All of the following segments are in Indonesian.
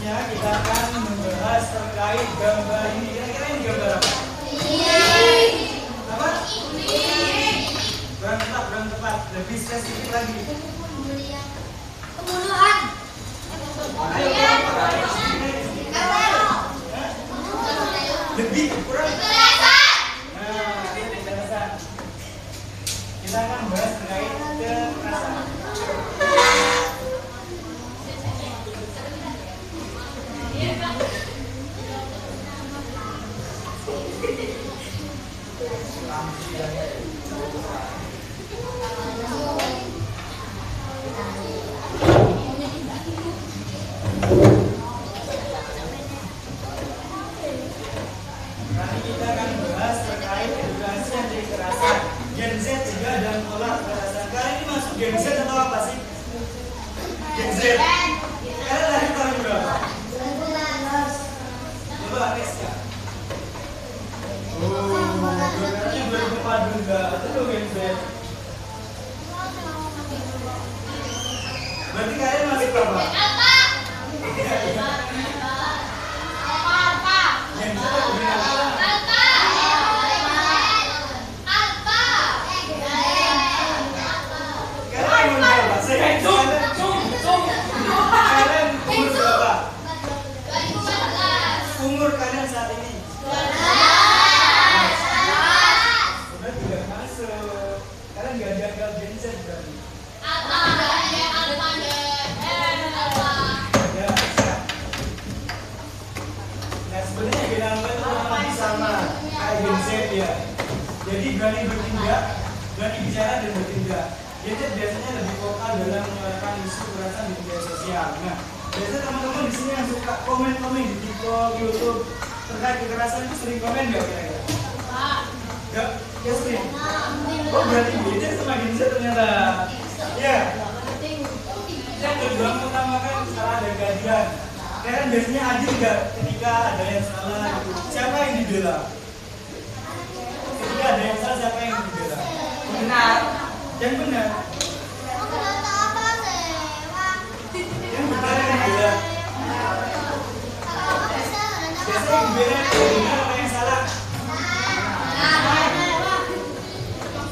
selanjutnya kita akan membahas terkait gambar ini. Kira-kira ini gambar apa? Apa? Kurang tepat. Lebih spesifik lagi. Pembunuhan. Lebih kurang. Kekerasan. Kita akan bahas terkait kekerasan. Nanti kita akan bahas terkait edukasi anti kekerasan. Gen Z juga dan pola kekerasan. Kalian ini masuk Gen Z atau apa sih? Gen Z. Kalian lahir tahun berapa? Coba Alex ya. Kayaknya 2004 juga. Itu Gen Z. Berarti kalian masih berapa? Gen Z atau Gen apa? Umur kalian saat ini? Udah tidak masuk. Kalian nggak jaga Gen Z berarti? Ya, bisa. Nah sebenarnya Gen Alpha itu lebih sama kayak Gen Z ya. Jadi berani bertindak, berani bicara dan bertindak. Gen Z biasanya lebih vokal dalam menyuarakan isu kekerasan di media sosial. Nah, biasanya teman-teman di sini yang suka komen-komen di TikTok, YouTube terkait kekerasan itu sering komen nggak kira-kira? Nggak? Ya sering. Oh berarti beda sama Gen Z ternyata. Ya. Yang kedua pertama kan salah ada keadilan. Kalian biasanya adil nggak ketika ada yang salah gitu? Siapa yang dibela? Ketika ada yang salah siapa yang dibela? Benar. Yang benar. Yang benar yang dibela. Biasanya yang dibela yang benar apa yang salah?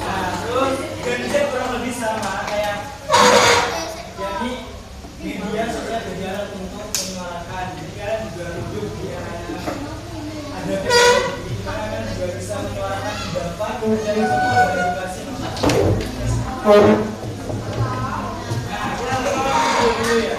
Nah, terus Gen Z kurang lebih sama kayak jadi media sosial berjalan untuk menyuarakan. Jadi kalian juga hidup di era ada teknologi, kalian juga bisa menyuarakan pendapat dari semua edukasi. Nah, kita dulu ya.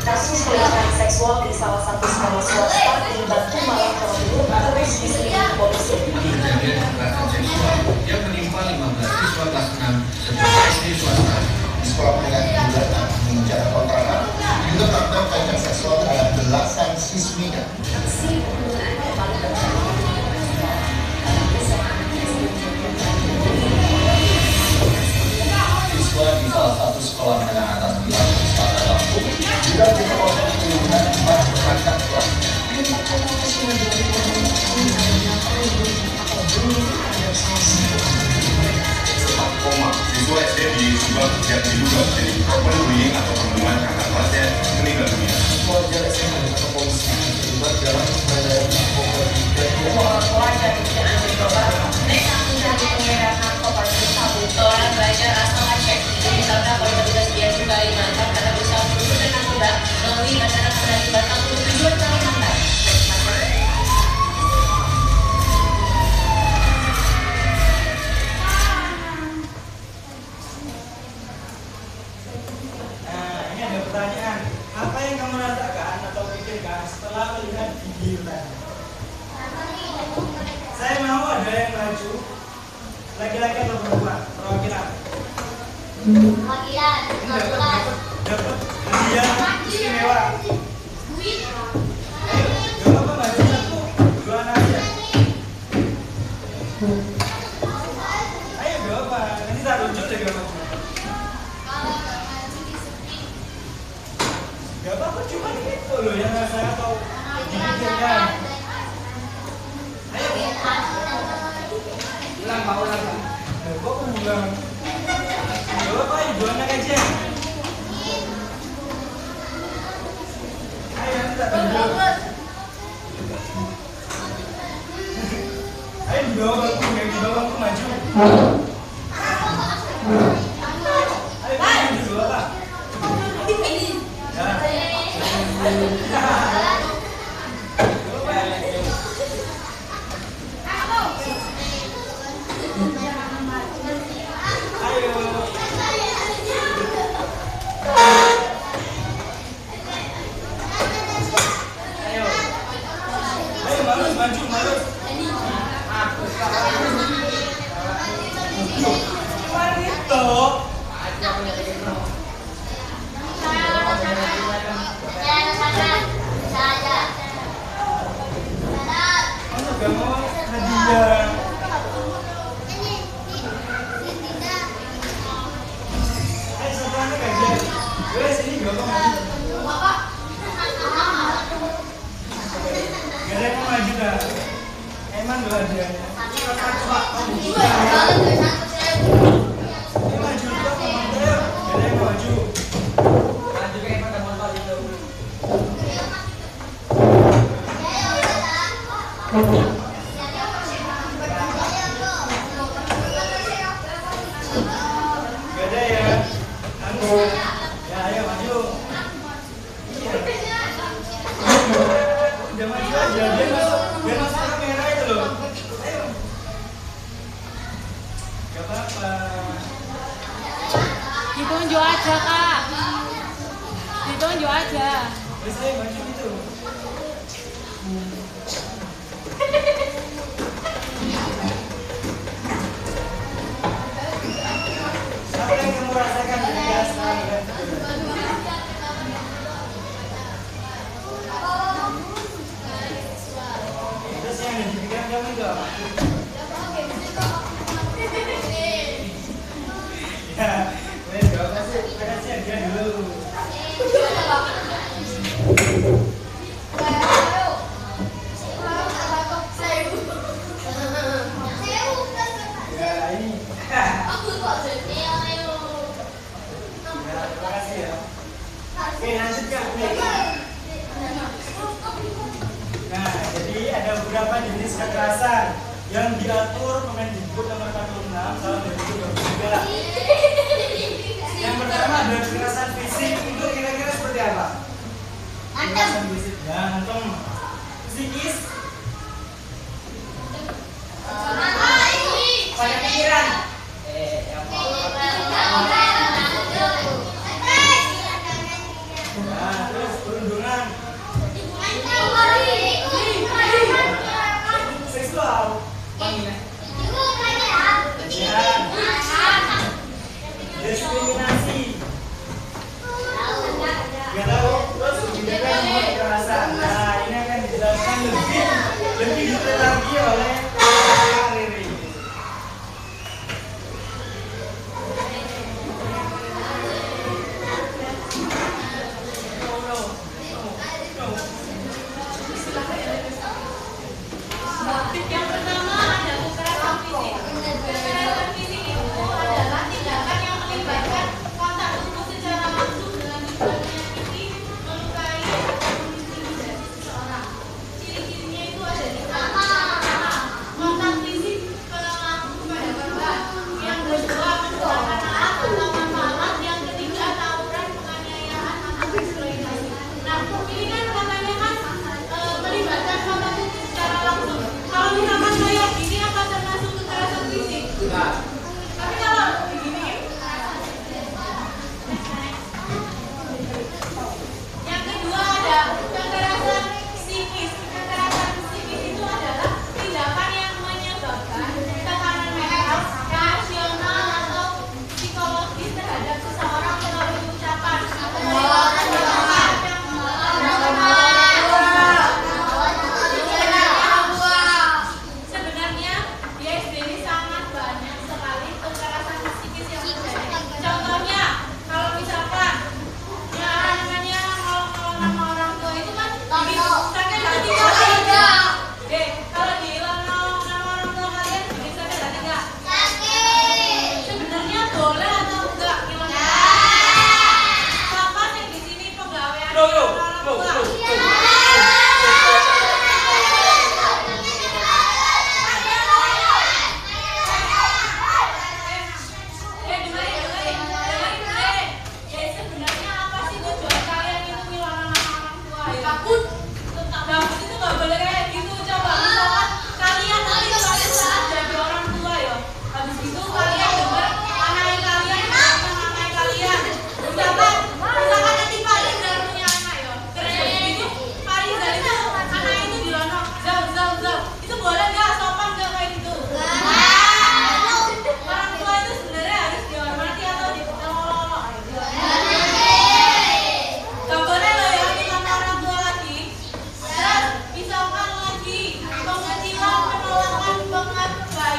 Kasus pelecehan seksual di salah satu sekolah swasta di Batu Malang Jawa Timur terus diselidiki polisi. Kejadian kekerasan seksual yang menimpa 15 siswa kelas 6 sebuah SD swasta di sekolah menengah kejuruan menjadi kontrakan juga terdapat pelecehan seksual terhadap belasan siswinya. Siswa di salah satu sekolah menengah atas di Lampung Selatan Lampung juga diperkosa dengan masyarakat kelas. Siswa SD di Subang yang diduga menjadi korban bullying atau pembunuhan kakak kelasnya meninggal dunia. Pelajar SMA atau polisi terlibat dalam pengendalian narkoba dan Orang tua dan tidak narkoba mereka menjadi pengedar narkoba jenis sabu. Seorang pelajar asal Aceh ditangkap oleh petugas Bea Cukai Mantap karena berusaha menyelundupkan narkoba melalui bandara Kendari Batam untuk tujuan Kalimantan. Nah, ini ada pertanyaan. Apa yang kamu rasakan atau pikirkan setelah melihat video tadi? Saya mau ada yang maju, laki-laki atau perempuan, perwakilan. Ini dapat hadiah istimewa. Ayo, gak apa-apa maju satu, dua aja. Ayo gak apa, nanti tak tunjuk deh gak maju. Gak apa-apa, cuma itu loh yang saya tahu dipikirkan. Ayo, ulang. bang. Gak apa-apa, ibu anak aja. Ayo nanti tak tunjuk. Ayo di bawah bangku, yang di bawah bangku maju. Ayo maju di bawah pak. Emang gak ada. Ditunjuk aja kak, ditunjuk aja. Bisa maju itu. Apa yang kamu rasakan ketika sekarang? Terus yang ada di pikiran kamu itu apa? Ya, wes gak kasih hadiah dulu. Ya ini. Ya, terima kasih ya. Oke, lanjut Kak. Nah, jadi ada beberapa jenis kekerasan yang diatur Permendikbud nomor 46 tahun 2023. Yang pertama ada kekerasan fisik, itu kira-kira seperti apa? Kekerasan fisik, ya, antum. Psikis, pada pikiran. Nah, terus perundungan, seksual, pelecehan, diskriminasi. Gak tahu, terus juga nomor kekerasan. Nah, ini akan dijelaskan lebih detail lagi oleh Kak Riri. Yang pertama ada kekerasan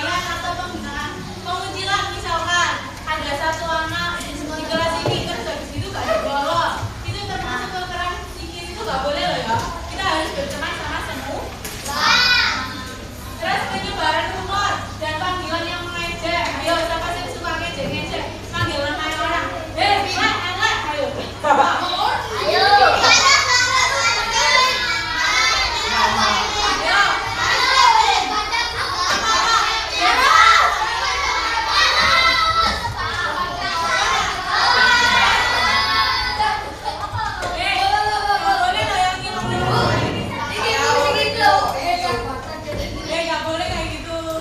penilaian atau pembinaan. Pengucilan misalkan ada satu anak di kelas ini terus habis itu gak ada bolos, itu termasuk kekerasan psikis, itu gak boleh loh ya. Kita harus berteman sama semua. Terus penyebaran rumor dan panggilan yang mengejek. Ayo siapa yang suka ngejek-ngejek? Panggilan kayak orang. Elek, ayo. Ayo. Gak boleh kayak gitu.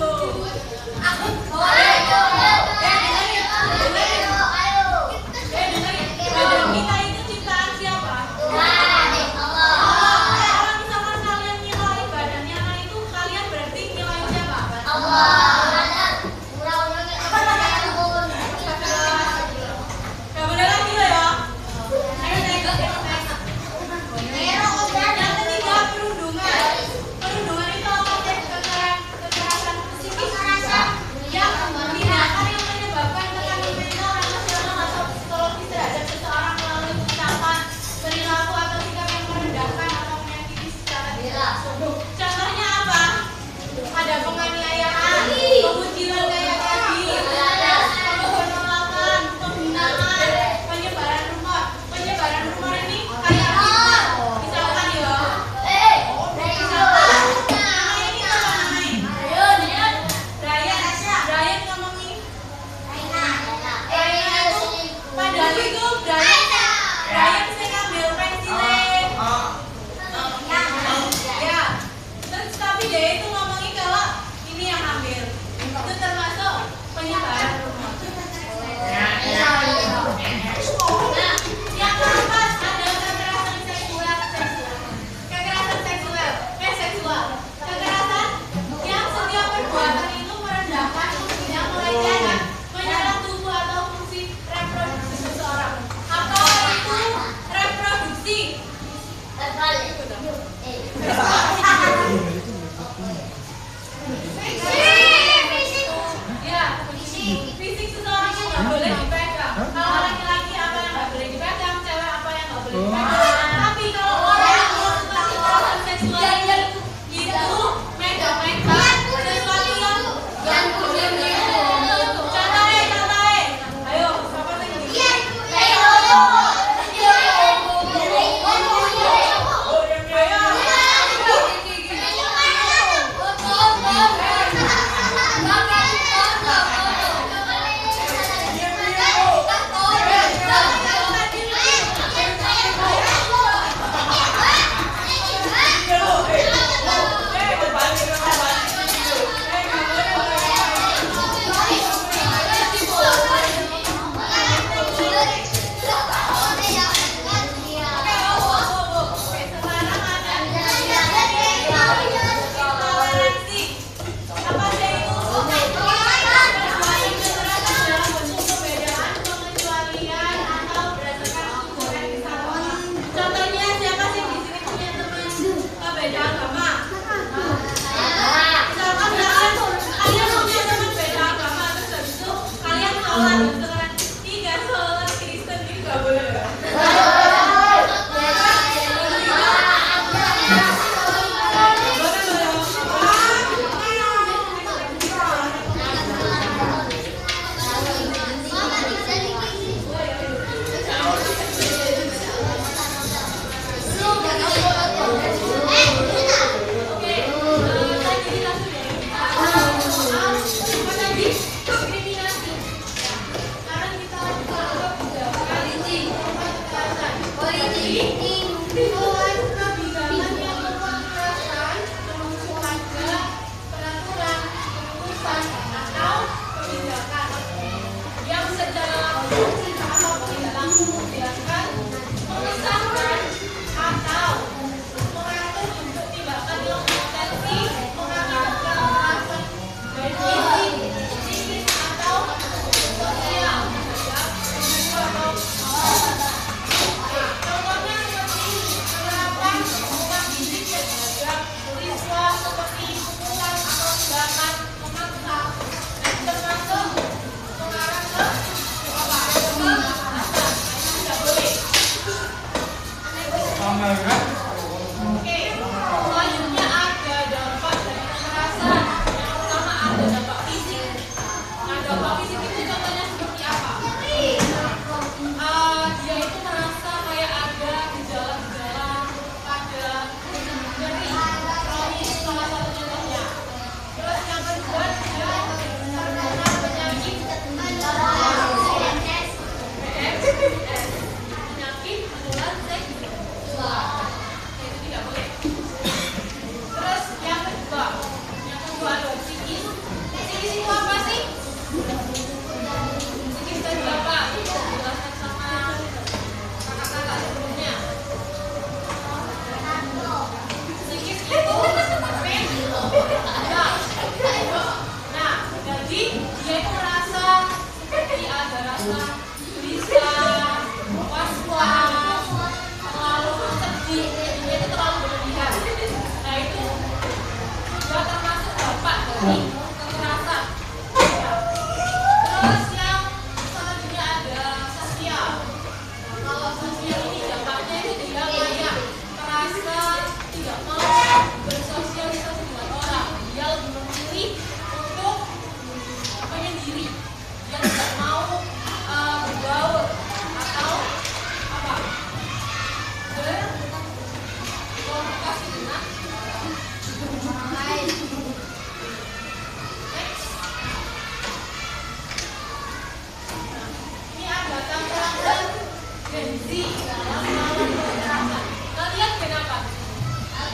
bergizi dalam melawan kekerasan. Kalian kenapa?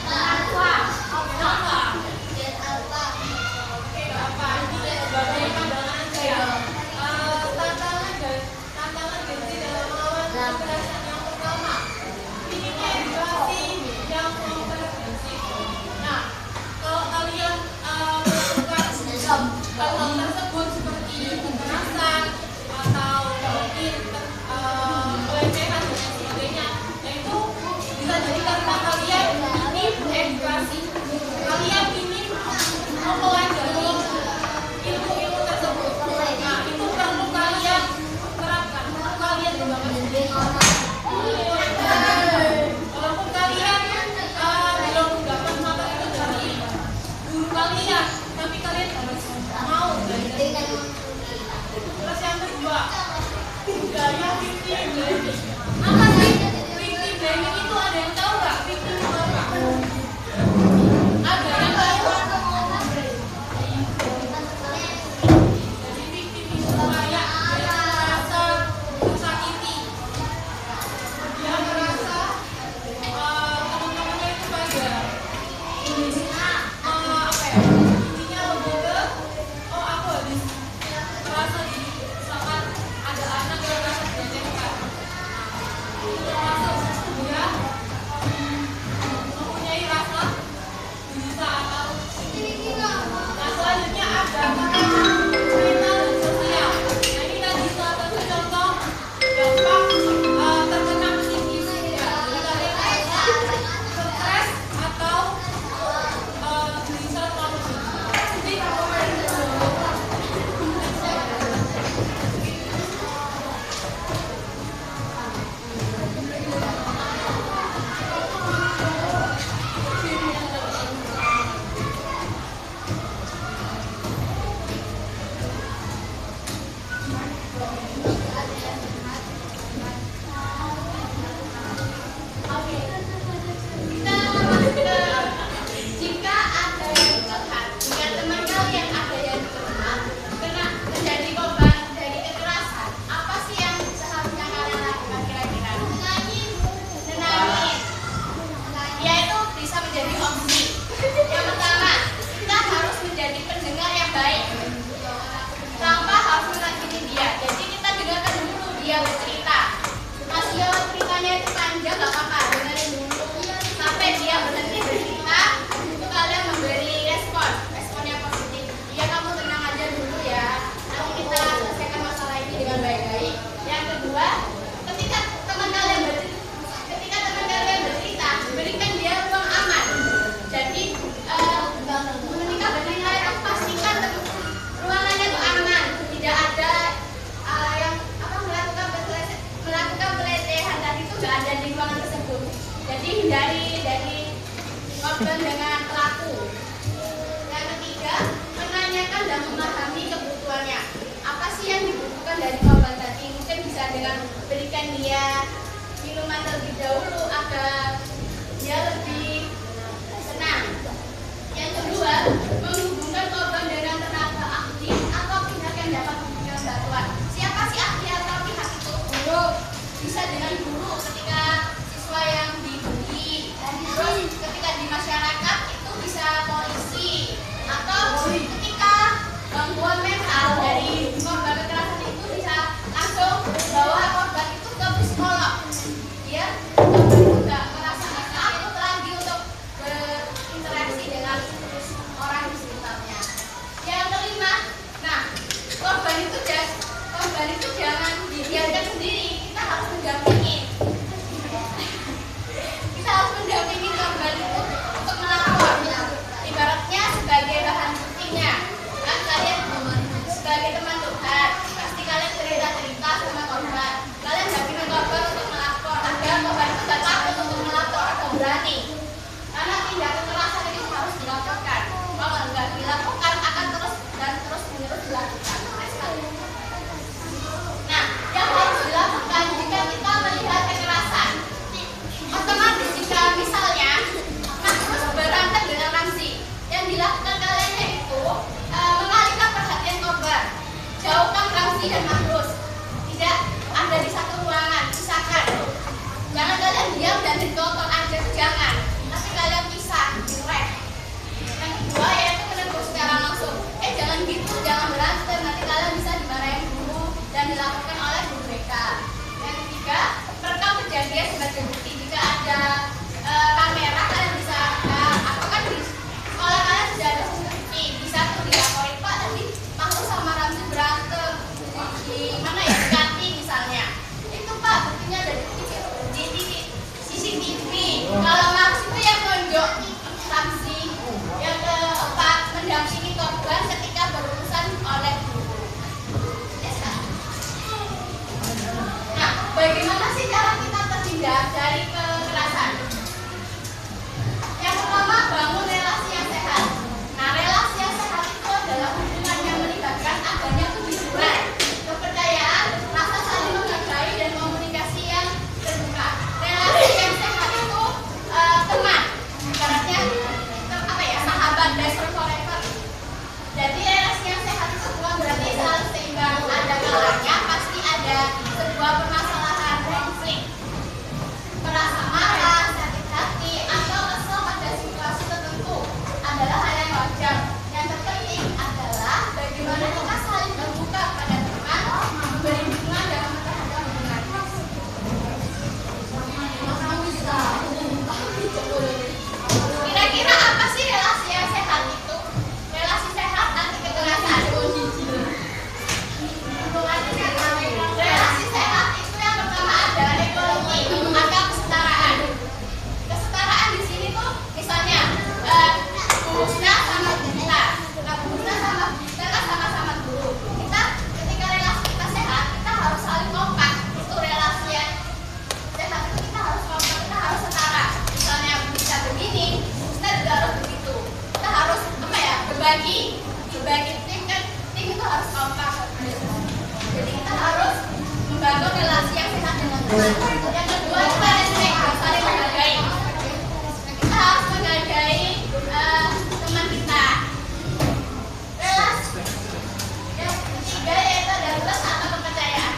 Kenapa? Oke, apa? Ini sebagai pandangan saya. Tantangan bergizi dalam melawan kekerasan yang pertama, minimnya edukasi yang komprehensif. Nah, kalau kalian melakukan hal tersebut seperti kekerasan atau mungkin pelecehan dan sebagainya, itu bisa jadi karena kalian minim edukasi, kalian minim mempelajari ilmu-ilmu tersebut. Nah, itu perlu kalian terapkan, perlu kalian kembangkan. Walaupun kalian belum dapat materi itu dari guru kalian, tapi kalian harus mau belajar. Terus yang kedua, budaya victim blaming. Apa sih victim blaming itu? Ada yang tahu nggak victim itu apa? Ada yang tahu? Jadi victim itu kayak dia merasa tersakiti, dia merasa teman-temannya itu pada apa ya, intinya lebih ke aku habis merasa misalkan ada anak yang merasa dilecehkan, itu termasuk dia mempunyai rasa bisa atau nah selanjutnya ada mental dan sosial. Nah ini tadi salah satu contoh dampak terkena psikis ya. Jadi kalian harus stres atau gelisah terlalu tinggi. Oke, kita masuk ke jika ada yang curhat, jika teman kalian ada yang curhat, kena menjadi korban dari kekerasan, apa sih yang seharusnya kalian lakukan kira-kira? Nenangin. Yaitu bisa menjadi opsi. Yang pertama, kita harus menjadi pendengar yang baik, tanpa harus menakini dia. Jadi kita dengarkan dulu dia bercerita. Masih ceritanya itu panjang, gak apa-apa, dengerin dulu sampai dia berhenti bercerita. Itu kalian memberi respon yang positif. Iya, kamu tenang aja dulu ya, nanti kita selesaikan masalah ini dengan baik-baik. Yang kedua, ketika teman kalian bercerita, berikan dia ruang aman. Jadi ketika bercerita itu pastikan ruangannya itu aman, tidak ada yang melakukan pelecehan tadi itu nggak ada di ruangan tersebut. Jadi hindari dari korban dengan pelaku. Yang ketiga, menanyakan dan memahami kebutuhannya. Apa sih yang dibutuhkan dari korban tadi? Mungkin bisa dengan berikan dia minuman terlebih dahulu agar dia lebih senang. Yang kedua, menghubungkan korban dengan tenaga ahli atau pihak yang dapat memberikan bantuan. Siapa sih ahli atau pihak itu? Guru. Bisa dengan guru ketika siswa yang dibully. Terus ketika di masyarakat itu bisa polisi. Atau ketika gangguan mental dari korban kekerasan itu bisa langsung bawa korban itu ke psikolog. Dia nggak merasa takut lagi untuk berinteraksi dengan orang di sekitarnya. Yang kelima, nah korban itu jangan dibiarkan sendiri. Kita harus mendampingi. Kita harus mendampingi korban itu untuk melapor. Ibaratnya sebagai bahan buktinya. Kan kalian sebagai teman curhat, pasti kalian cerita sama korban. Kalian dampingi korban untuk melapor agar korban itu tidak takut untuk melapor atau berani. Karena tindak kekerasan itu harus dilaporkan. Kalau nggak dilaporkan akan terus menerus dilakukan. Nah, yang harus dilakukan jika kita melihat kekerasan, otomatis jika misalnya terus berantem dengan Ramzi, yang dilakukan kalian itu mengalihkan perhatian korban, jauhkan Ramzi dan Mahrus, tidak ada di satu ruangan, pisahkan. harus kompak. Jadi kita harus membangun relasi yang sehat dengan teman. Yang kedua kita respect, saling menghargai. Kita harus menghargai teman kita. Relasi yang ketiga yaitu adalah trust atau kepercayaan.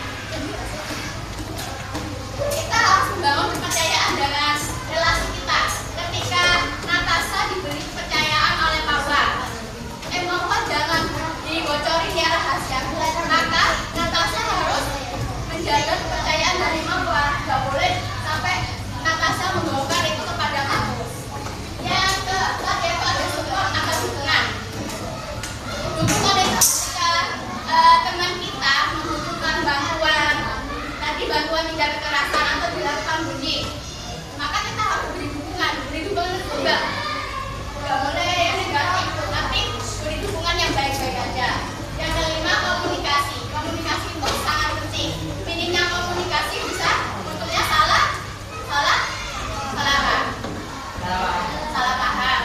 Kita harus membangun kepercayaan dengan relasi kita. Ketika Natasha diberi kepercayaan oleh Papa, mohon jangan dibocorin ya rahasia. Maka Natasha harus menjaga kepercayaan dari Papa. Gak boleh sampai Natasha membongkar itu kepada kamu. Yang keempat yaitu ada support atau dukungan. Dukungan itu ketika teman kita membutuhkan bantuan, tadi bantuan tidak kekerasan atau dilakukan bullying, maka kita harus beri dukungan. Beri dukungan itu enggak boleh yang negatif, tapi beri dukungan yang baik-baik aja. Yang kelima, komunikasi. Komunikasi itu sangat penting. Minimnya komunikasi bisa untuknya salah paham.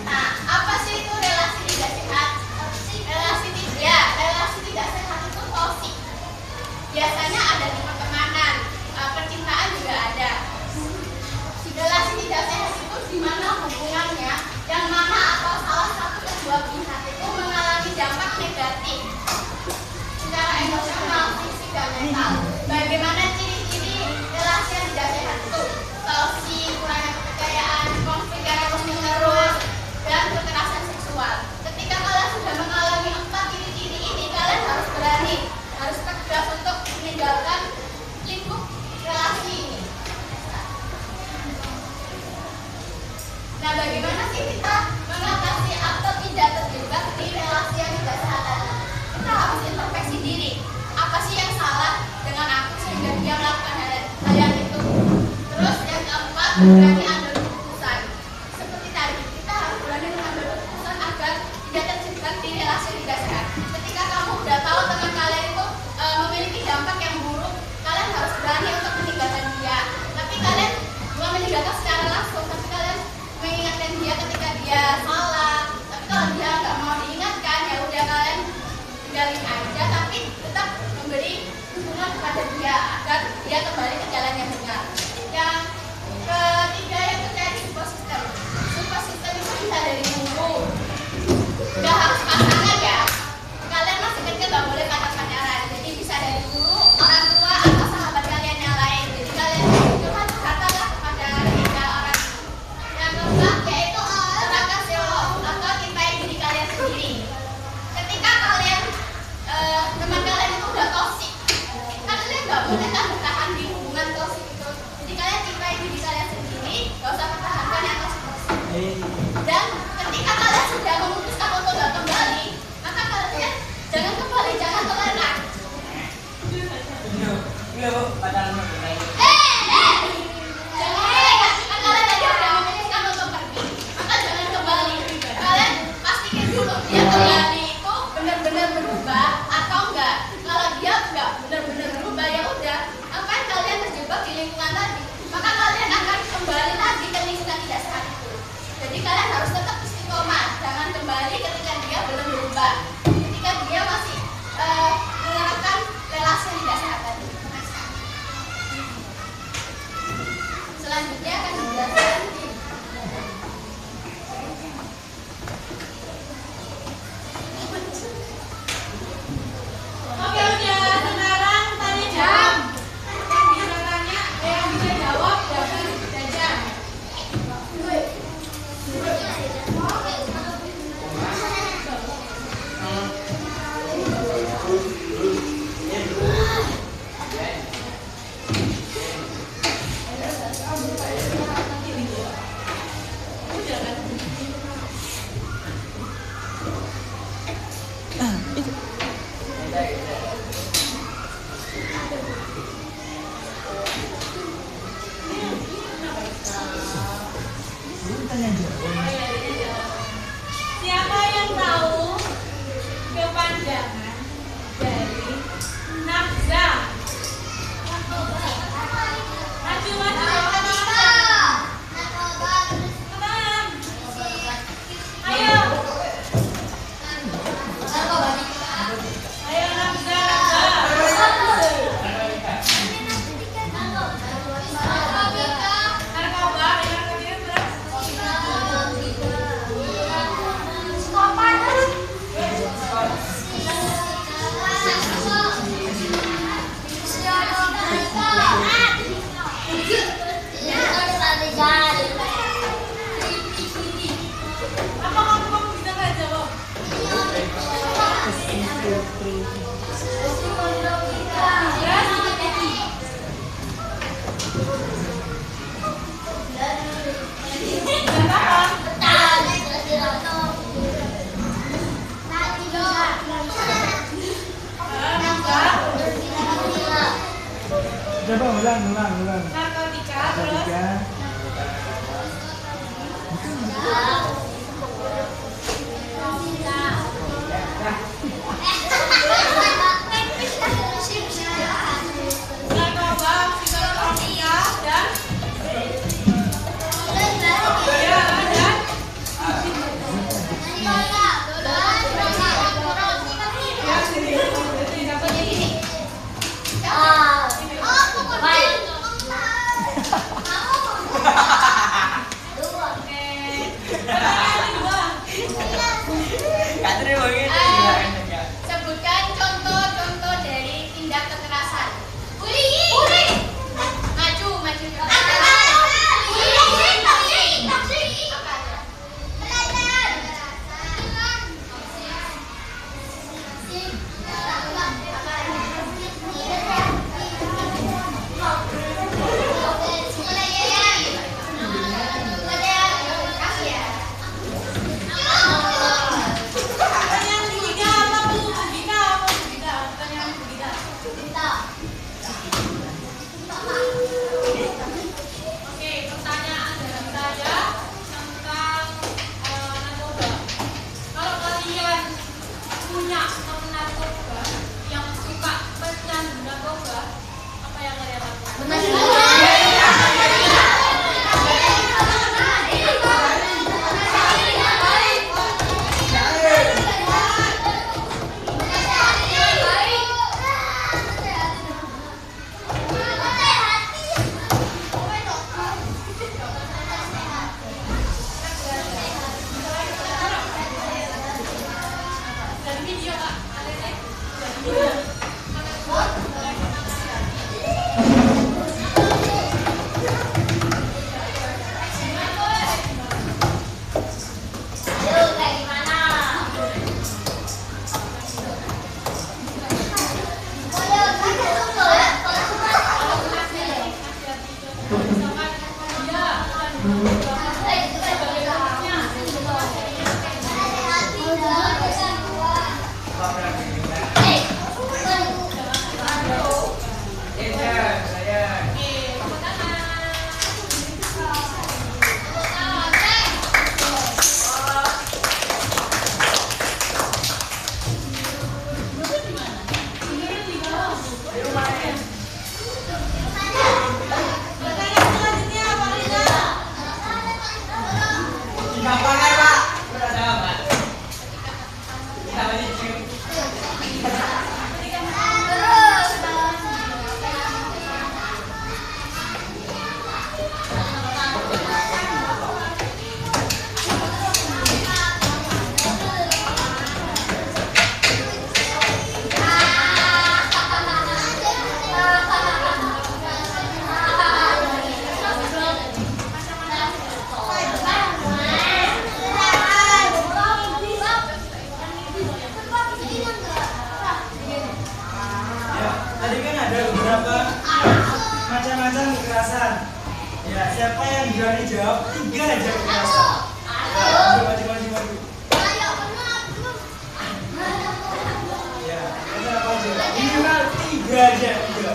Nah, apa sih itu relasi tidak sehat? Relasi tidak sehat itu toksik. Biasanya ada di pertemanan, percintaan juga ada. Relasi tidak sehat itu di mana hubungannya yang mana atau salah satu kedua pihak itu mengalami dampak negatif secara emosional, fisik dan mental. Bagaimana ciri-ciri relasi yang tidak sehat itu? Toksik, kurangnya kepercayaan, konflik yang terus-menerus, dan kekerasan seksual. Ketika kalian sudah mengalami 4 ciri-ciri ini, kalian harus berani, harus tegas untuk meninggalkan lingkup relasi ini. Nah, bagaimana sih kita mengatasi atau tidak terjebak di relasi yang tidak sehat tadi? Kita harus introspeksi diri. Apa sih yang salah dengan aku sehingga dia melakukan hal yang itu? Terus yang keempat, berani ambil keputusan. Seperti tadi, kita harus berani mengambil keputusan agar tidak terjebak di relasi yang tidak sehat. Ketika kamu sudah tahu teman kalian itu memiliki dampak yang buruk, kalian harus berani untuk meninggalkan dia. Tapi kalian bukan meninggalkan secara langsung, tapi kalian mengingatkan dia ketika dia salah. Tapi kalau dia nggak mau diingatkan, ya udah kalian tinggalin aja, tapi tetap memberi dukungan kepada dia agar dia kembali ke jalan yang benar. Yang ketiga yaitu cari support system. Support system itu bisa dari guru, nggak harus pasangan ya. Kalian masih kecil nggak boleh pacaran. Jadi bisa dari guru, orang tua atau sahabat kalian yang lain. Jadi kalian cuma curhatlah kepada ketiga orang. Yang keempat yaitu teraga psikolog atau cintai diri kalian sendiri. Ketika kalian teman kalian itu udah toksik, kalian nggak boleh kan bertahan di hubungan toksik itu. Jadi kalian cintai diri kalian sendiri, nggak usah pertahankan yang toksik. Dan ketika kalian sudah memutuskan untuk nggak kembali, maka kalian jangan kembali, jangan toleran. Jangan kalian tadi udah memutuskan untuk pergi, maka jangan kembali. Kalian pastikan dulu dia kembali itu benar-benar berubah atau enggak. Kalau dia enggak benar-benar berubah, ya udah, apa kalian terjebak di lingkungan tadi, maka kalian akan kembali lagi ke lingkungan tidak sehat itu. Jadi kalian harus tetap istiqomah, jangan kembali ketika dia belum berubah, ketika dia masih menerapkan relasi yang tidak sehat tadi. Selanjutnya akan dijelaskan Oke, udah. Sekarang tanya jawab. Yang bisa tanya, yang bisa jawab dapat jajan. Narkotika, terus narkoba, psikotropika, dan sebutkan contoh-contoh dari tindak kekerasan. Bullying. Maju. pertanyaan ketiga apa Bu? Bugita, pertanyaan Bugita. Oke, pertanyaan dari saya tentang narkoba. Kalau kalian punya teman narkoba yang suka pecandu narkoba, apa yang kalian lakukan? Dari video Kak, ada deh. Dari video. Pertanyaan selanjutnya apa Rina? Ya, tadi kan ada beberapa macam-macam kekerasan. Ya, siapa yang berani jawab 3 aja kekerasan? Maju. Ya, itu apa aja? Minimal 3 aja, 3.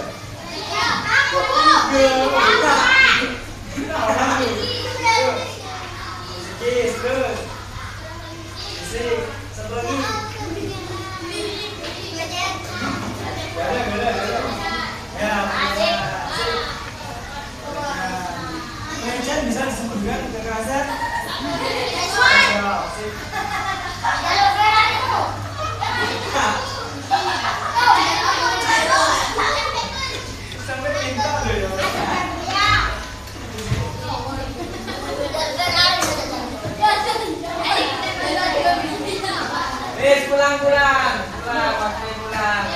3. Terus. Sini, satu lagi. Gak ada. Ya, pelecehan bisa disebut dengan kekerasan seksual. Sip. Sampai minta loh ya. Pulang, waktunya pulang.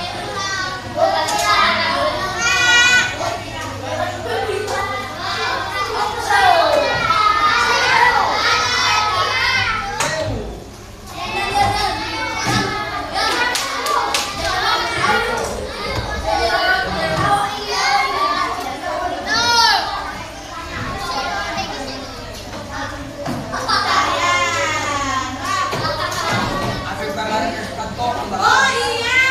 Oh iya.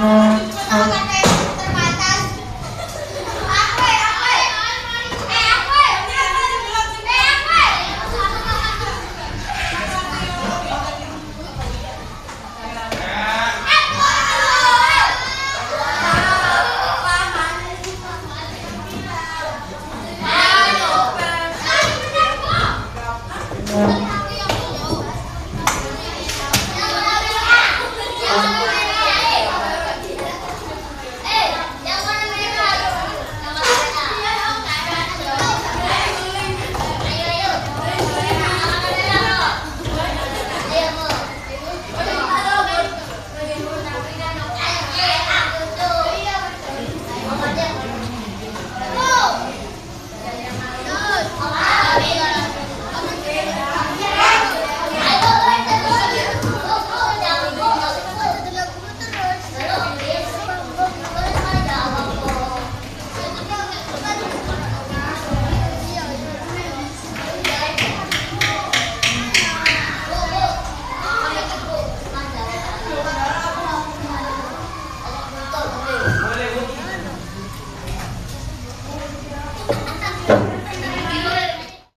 Cuma tahu kan